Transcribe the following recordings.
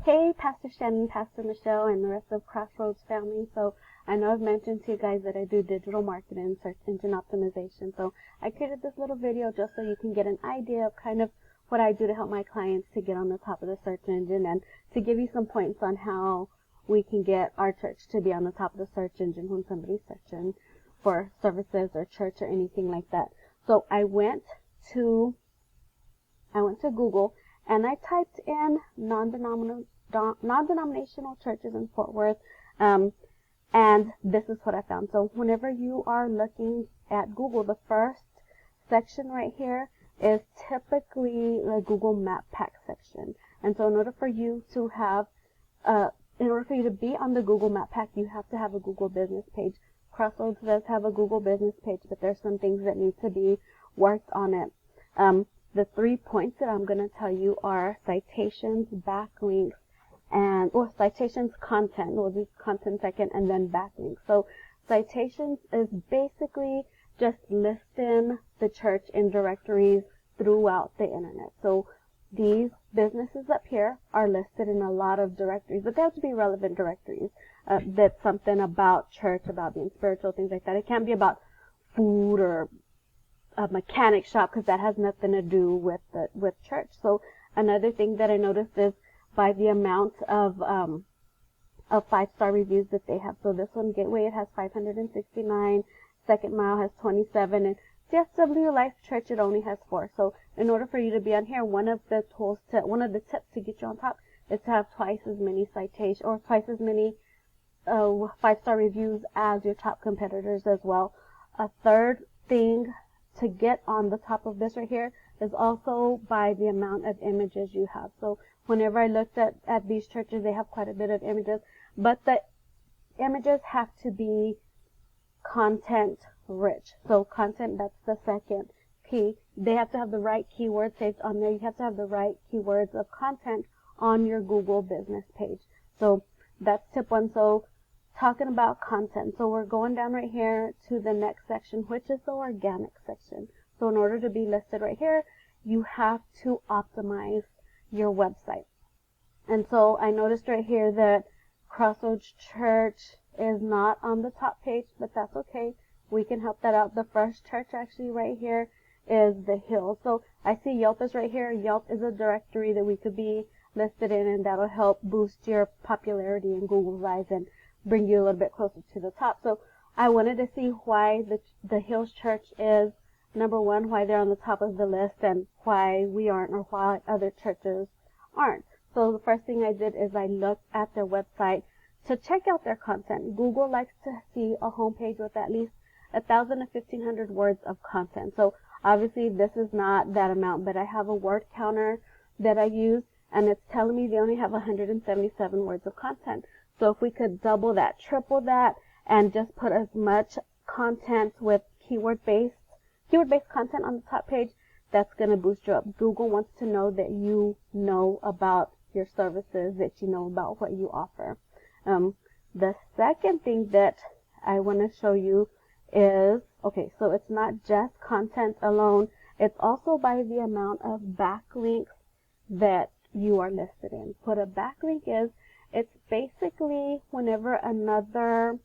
Hey, Pastor Shannon, Pastor Michelle, and the rest of Crossroads family. So I know I've mentioned to you guys that I do digital marketing and search engine optimization. So I created this little video just so you can get an idea of kind of what I do to help my clients to get on the top of the search engine and to give you some points on how we can get our church to be on the top of the search engine when somebody's searching for services or church or anything like that. So I went to Google and I typed in non-denominational churches in Fort Worth, and this is what I found. So whenever you are looking at Google, the first section right here is typically the Google Map Pack section. And so in order for you to be on the Google Map Pack, you have to have a Google business page. Crossroads does have a Google business page, but there's some things that need to be worked on it. The 3 points that I'm going to tell you are citations, backlinks, citations, content. We'll do content second, and then backlinks. So citations is basically just listing the church in directories throughout the internet. So these businesses up here are listed in a lot of directories, but they have to be relevant directories. That's something about church, about being spiritual, things like that. It can't be about food or a mechanic shop, because that has nothing to do with church. So another thing that I noticed is by the amount of 5-star reviews that they have. So this one, Gateway, it has 569. Second Mile has 27, and CSW Life Church, it only has 4. So in order for you to be on here, one of the tips to get you on top is to have twice as many citations or twice as many 5-star reviews as your top competitors as well. A third thing to get on the top of this right here is also by the amount of images you have. So whenever I looked at these churches, they have quite a bit of images, but the images have to be content rich. So content, that's the second key. They have to have the right keywords saved on there. You have to have the right keywords of content on your Google business page. So that's tip 1. So talking about content. So we're going down right here to the next section, which is the organic section. So in order to be listed right here, you have to optimize your website. And so I noticed right here that Crossroads Church is not on the top page, but that's okay. We can help that out. The first church actually right here is The Hill. So I see Yelp is right here. Yelp is a directory that we could be listed in, and that'll help boost your popularity in Google's eyes and bring you a little bit closer to the top. So I wanted to see why the Hills Church is number 1, why they're on the top of the list, and why we aren't, or why other churches aren't. So the first thing I did is I looked at their website to check out their content. Google likes to see a homepage with at least 1,000 to 1,500 words of content. So obviously this is not that amount, but I have a word counter that I use, and it's telling me they only have 177 words of content. So if we could double that, triple that, and just put as much content with keyword-based content on the top page, that's going to boost you up. Google wants to know that you know about your services, that you know about what you offer. The second thing that I want to show you is, okay, so it's not just content alone. It's also by the amount of backlinks that you are listed in. What a backlink is, it's basically whenever another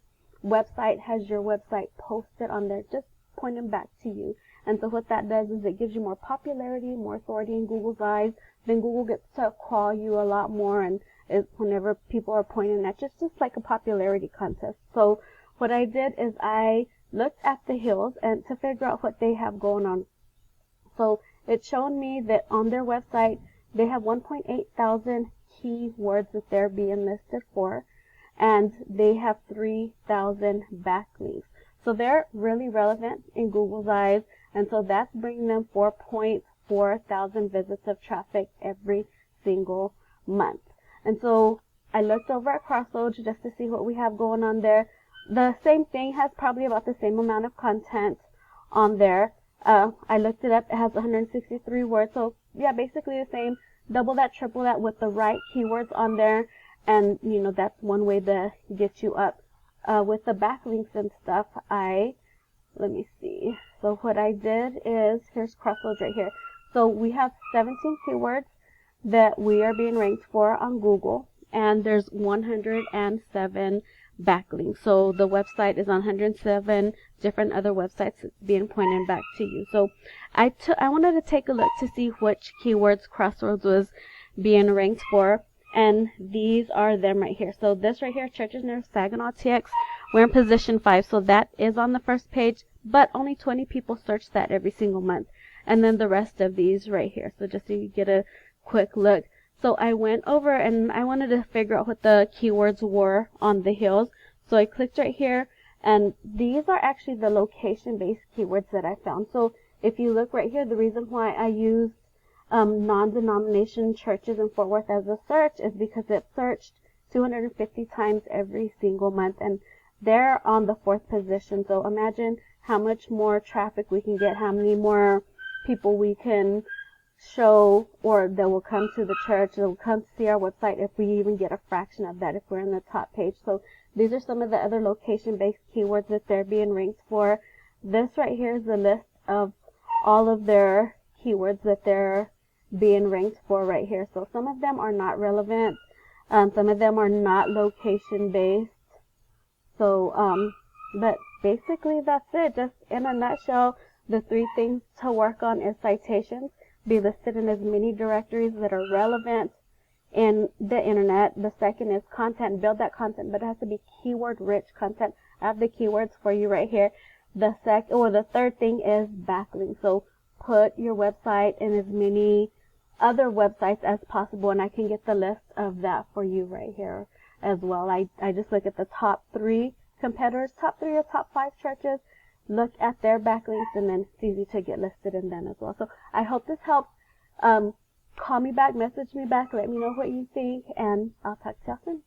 website has your website posted on there, just pointing back to you. And so what that does is it gives you more popularity, more authority in Google's eyes. Then Google gets to call you a lot more, and whenever people are pointing at you, it's just like a popularity contest. So what I did is I looked at The Hills and to figure out what they have going on. So it showed me that on their website, they have 1.8 thousand keywords that they're being listed for, and they have 3,000 backlinks. So they're really relevant in Google's eyes, and so that's bringing them 4.4 thousand visits of traffic every single month. And so I looked over at Crossroads just to see what we have going on there. The same thing has probably about the same amount of content on there. I looked it up. It has 163 words. So yeah, basically the same. Double that, triple that with the right keywords on there. And, you know, that's one way to get you up. With the backlinks and stuff, let me see. So what I did is, here's Crossroads right here. So we have 17 keywords. that we are being ranked for on Google, and there's 107 backlinks. So the website is on 107 different other websites that's being pointed back to you. So I wanted to take a look to see which keywords Crossroads was being ranked for, and these are them right here. So this right here, Churches Near Saginaw TX, we're in position 5, so that is on the first page, but only 20 people search that every single month. And then the rest of these right here. So just so you get a quick look. So I went over and I wanted to figure out what the keywords were on the hills. So I clicked right here, and these are actually the location-based keywords that I found. So if you look right here, the reason why I used non-denomination churches in Fort Worth as a search is because it searched 250 times every single month, and they're on the 4th position. So imagine how much more traffic we can get, how many more people we can show, or that will come to the church, that will come to see our website if we even get a fraction of that if we're in the top page. So these are some of the other location-based keywords that they're being ranked for. This right here is the list of all of their keywords that they're being ranked for right here. So some of them are not relevant. Some of them are not location-based. So, but basically that's it. Just in a nutshell, the 3 things to work on is citations, be listed in as many directories that are relevant in the internet. The second is content, build that content, but it has to be keyword-rich content. I have the keywords for you right here. The third thing is backlinks. So put your website in as many other websites as possible, and I can get the list of that for you right here as well. I just look at the top 3 competitors, top 3 or top 5 churches, look at their backlinks, and then it's easy to get listed in them as well. So I hope this helps. Call me back, message me back, let me know what you think, and I'll talk to y'all soon.